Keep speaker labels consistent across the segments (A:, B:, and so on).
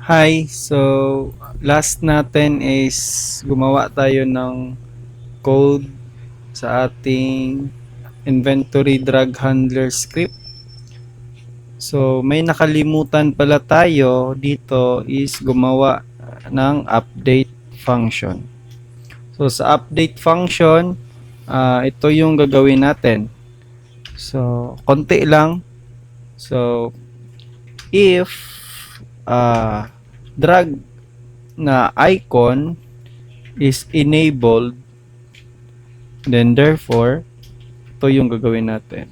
A: Hi, so last natin is gumawa tayo ng code sa ating inventory drug handler script. So may nakalimutan pala tayo dito is gumawa ng update function. So sa update function, ito yung gagawin natin. So konti lang. So if drug na icon is enabled, then therefore ito yung gagawin natin,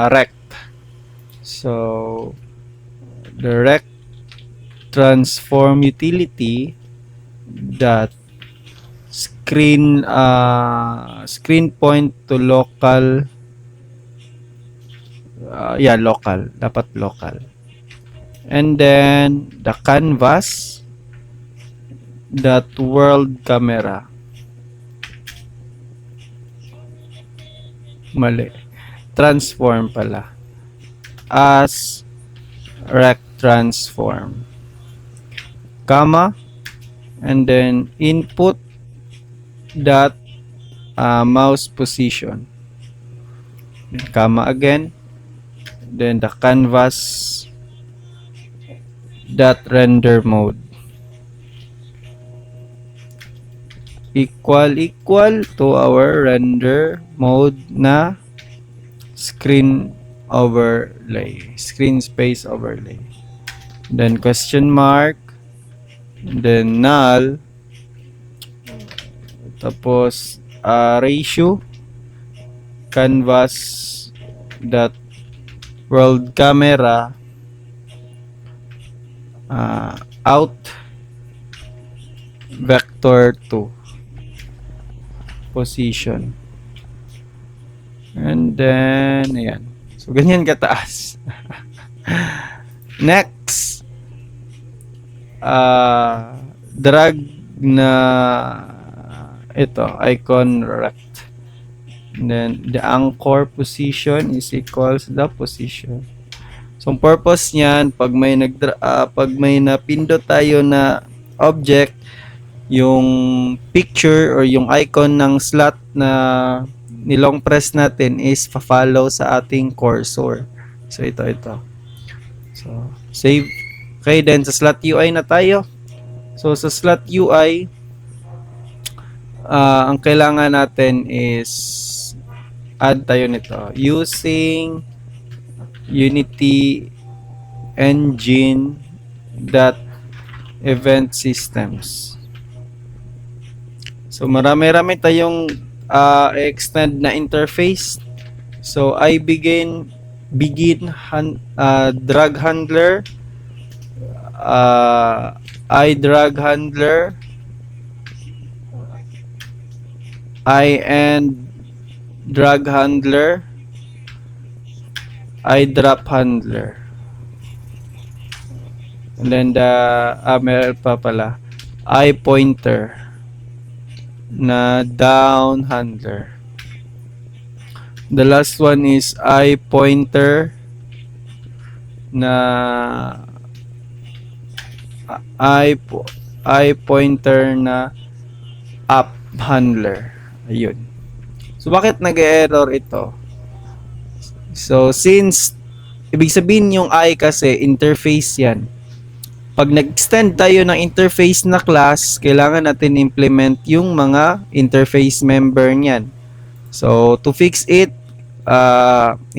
A: rect. So the rect transform utility that screen point to local, local, dapat local, and then the canvas that world camera, mali, transform pala, as rect transform, comma, and then input dot mouse position, comma again, then the canvas dot render mode equal to our render mode na screen overlay, screen space overlay, then question mark, then null, tapos ratio canvas dot world camera out vector 2 position, and then ayan, so ganyan kataas. Next, drag na ito icon rect, and then the anchor position is equals the position. So ang purpose niyan, pag may napindot tayo na object, yung picture or yung icon ng slot na nilong press natin is pa-follow sa ating cursor. So ito. So save. Okay, then sa slot UI na tayo. So sa slot UI, ang kailangan natin is add tayo nito using Unity engine dot event systems. So marami-rami tayong extend na interface. So I begin drag handler, I drag handler, I end drag handler, I drop handler, and then the meron pa pala I pointer na down handler. The last one is I pointer na I pointer na up handler. Ayun. So bakit nag-error ito? So since ibig sabihin yung I kasi interface yan. Pag nag-extend tayo ng interface na class, kailangan natin implement yung mga interface member niyan. So to fix it,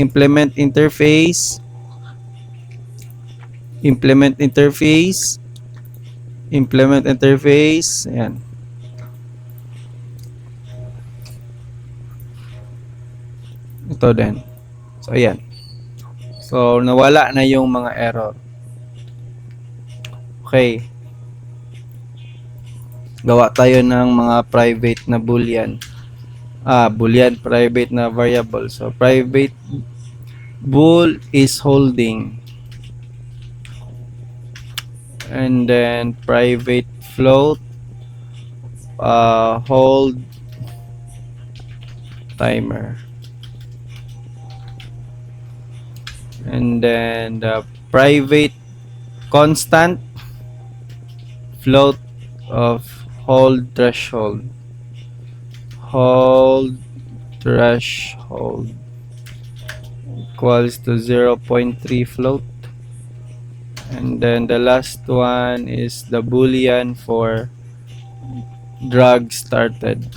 A: implement interface, ayan. Ito din. So ayan. So nawala na yung mga error. Okay. Gawa tayo ng mga private na boolean. Boolean, private na variable. So private bool is holding. And then private float, hold timer. And then the private constant float of hold threshold. Hold threshold equals to 0.3 float. And then the last one is the boolean for drag started.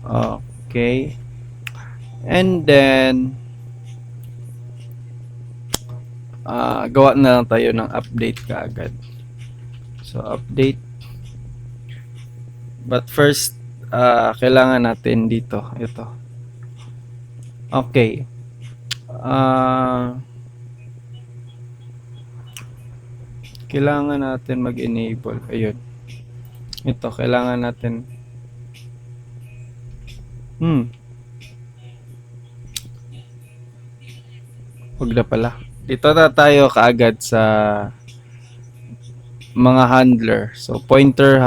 A: Okay. And then gawa na lang tayo ng update kaagad. So update. But first, kailangan natin dito. Ito. Okay. Kailangan natin mag-enable. Ayun. Ito, kailangan natin. Huwag na pala. Dito na tayo kaagad sa mga handler. So, pointer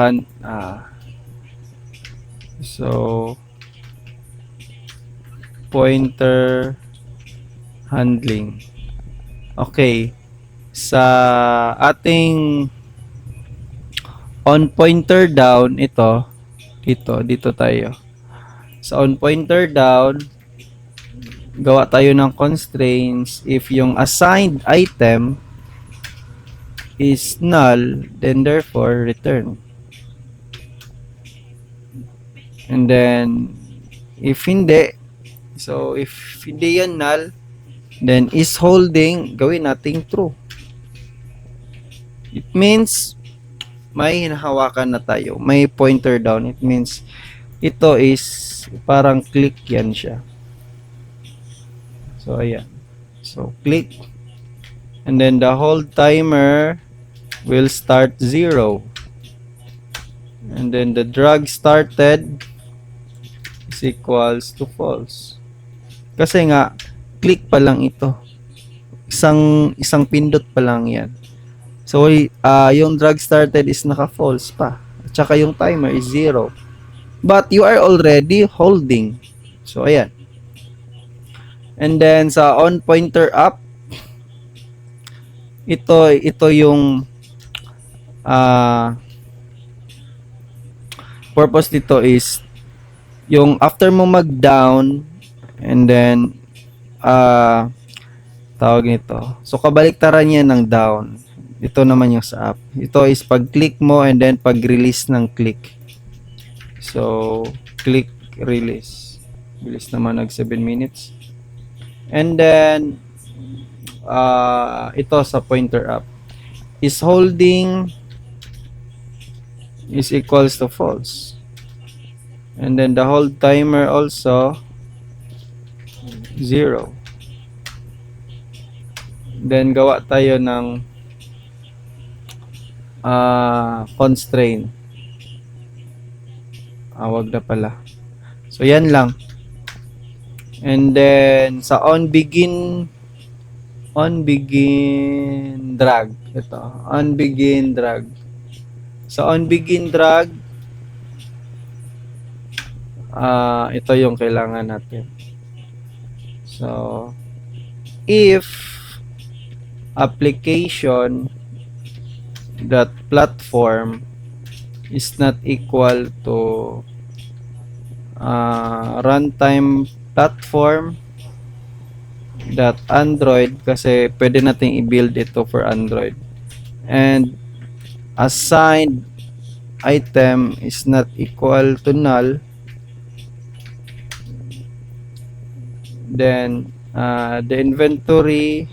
A: pointer handling. Okay. Sa ating on pointer down, dito tayo. Sa on pointer down, gawa tayo ng constraints. If yung assigned item is null, then therefore return. And then if hindi, so if hindi yan null, then is holding, gawin nating true. It means may hinahawakan na tayo, may pointer down. It means ito is parang click yan siya. So ayan. So click, and then the hold timer will start 0, and then the drag started is equals to false. Kasi nga click pa lang ito. Isang pindot pa lang yan. So, yung drag started is naka-false pa. At saka yung timer is 0. But you are already holding. So, ayan. And then, sa on pointer up, ito yung purpose dito is yung after mo mag-down and then tawag nito. So, kabaliktaran niya ng down. Ito naman yung sa up. Ito is pag-click mo and then pag-release ng click. So, click, release. Bilis naman nag 7 minutes. And then, ito sa pointer up. Is holding is equals to false. And then the hold timer also 0. Then, gawa tayo ng constraint. Wag na pala. So, yan lang. And then, sa on begin drag. Ito. On begin drag. Sa on begin drag, ito yung kailangan natin. So, if application that platform is not equal to runtime platform that Android, kasi pwede nating i-build ito for Android, and assigned item is not equal to null, then the inventory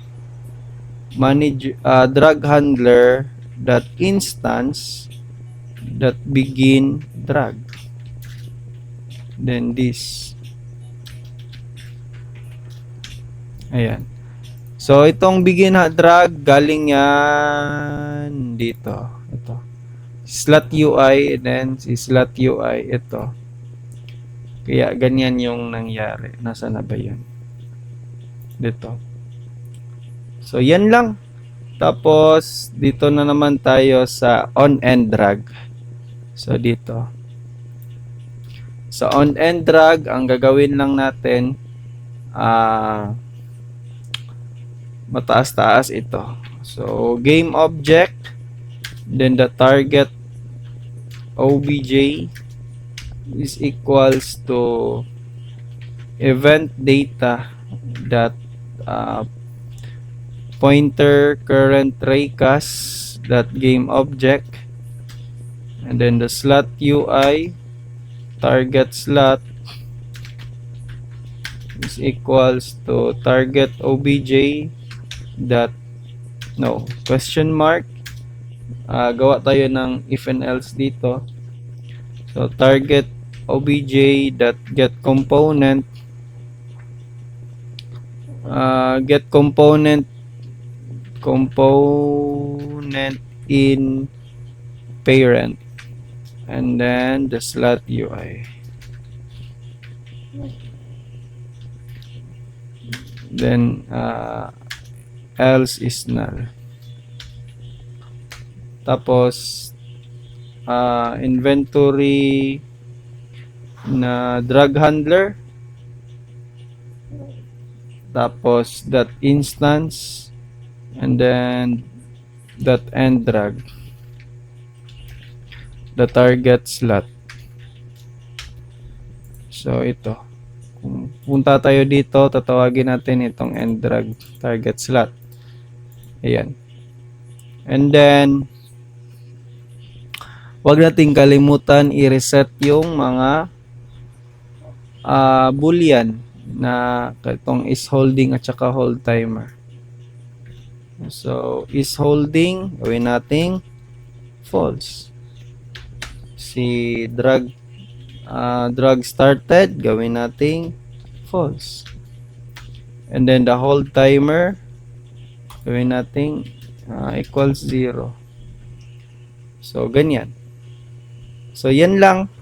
A: drag handler that instance that begin drag, then this. Ayan. So itong begin drag galing yan dito. Ito. Slot UI, and then si slot UI ito. Kaya ganyan yung nangyari. Nasaan na ba yun? Dito. So yan lang. Tapos, dito na naman tayo sa on and drag. So, dito. Sa on and drag, ang gagawin lang natin, mataas-taas ito. So, game object, then the target obj is equals to event data dot pointer current raycast dot game object, and then the slot UI target slot is equals to target obj dot question mark. Gawa tayo ng if and else dito. So target obj dot get component in parent, and then the slot UI, then else is null. Tapos inventory na drag handler, tapos that instance, and then that end drag the target slot. So ito, kung punta tayo dito, tatawagin natin itong end drag target slot. Ayan. And then wag nating kalimutan i-reset yung mga boolean na itong is holding at saka hold timer. So is holding, gawin nating false. Si drag started, gawin nating false. And then the hold timer, gawin nating equals 0. So ganyan. So yan lang.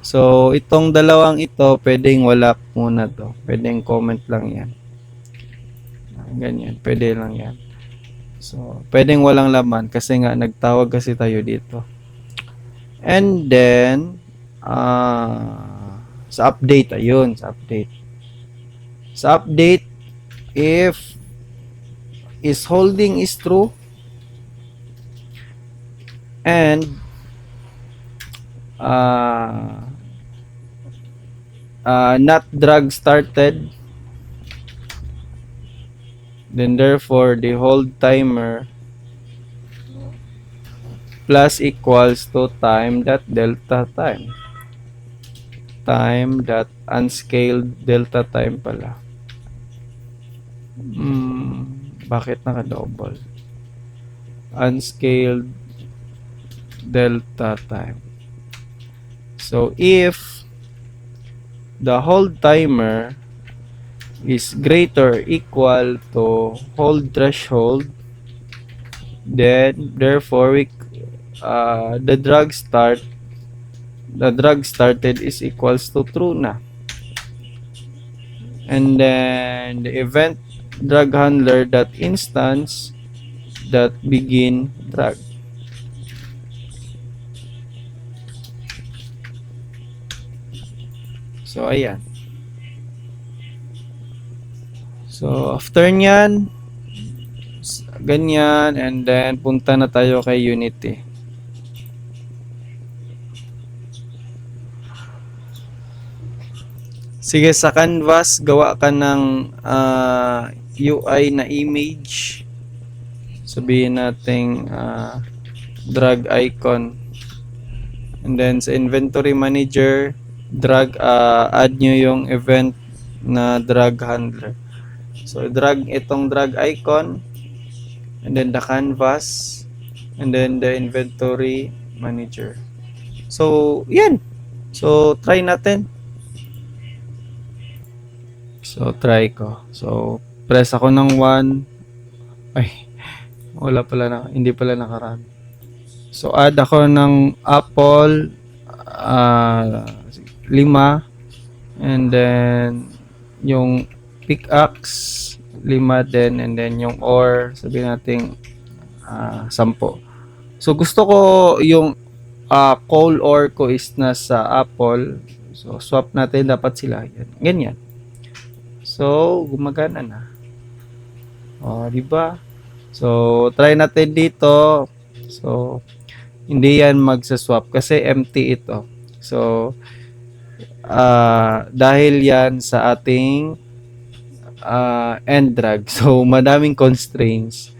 A: So itong dalawang ito, pwedeng wala muna to. Pwedeng comment lang yan. Ganyan, pwede lang yan. So pwedeng walang laman kasi nga nagtawag kasi tayo dito. And then sa update, ayun, sa update. Sa update, if is holding is true and not drag started, then therefore the hold timer plus equals to time dot delta time dot unscaled delta time pala. Bakit naka-double? Unscaled delta time. So if the hold timer is greater or equal to hold threshold, then therefore the drag started is equals to true na. And then the event drag handler dot instance dot begin drag. So ayan. So after nyan, ganyan, and then punta na tayo kay Unity. Sige, sa canvas gawa ka ng UI na image. Sabihin nating drag icon, and then sa inventory manager drag add nyo yung event na drag handler. So drag itong drag icon, and then the canvas, and then the inventory manager. So yan. So try natin. So try ko. So press ako ng 1. Ay, wala pala na, hindi pala nakarami. So add ako ng apple 5, and then yung pickaxe 5 din, and then yung ore sabihin natin 10. So gusto ko yung coal ore ko is nasa apple. So swap natin dapat sila yan. Ganyan. So gumagana na. Oh, di ba? So, try natin dito. So, hindi yan magsa-swap kasi empty ito. So, dahil yan sa ating end drag. So, madaming constraints.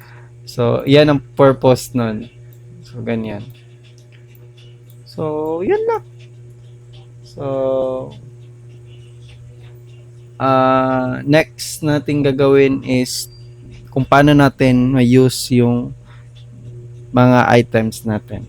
A: So, yan ang purpose nun. So, ganyan. So, yun na. So, next natin gagawin is kung paano natin ma-use yung mga items natin.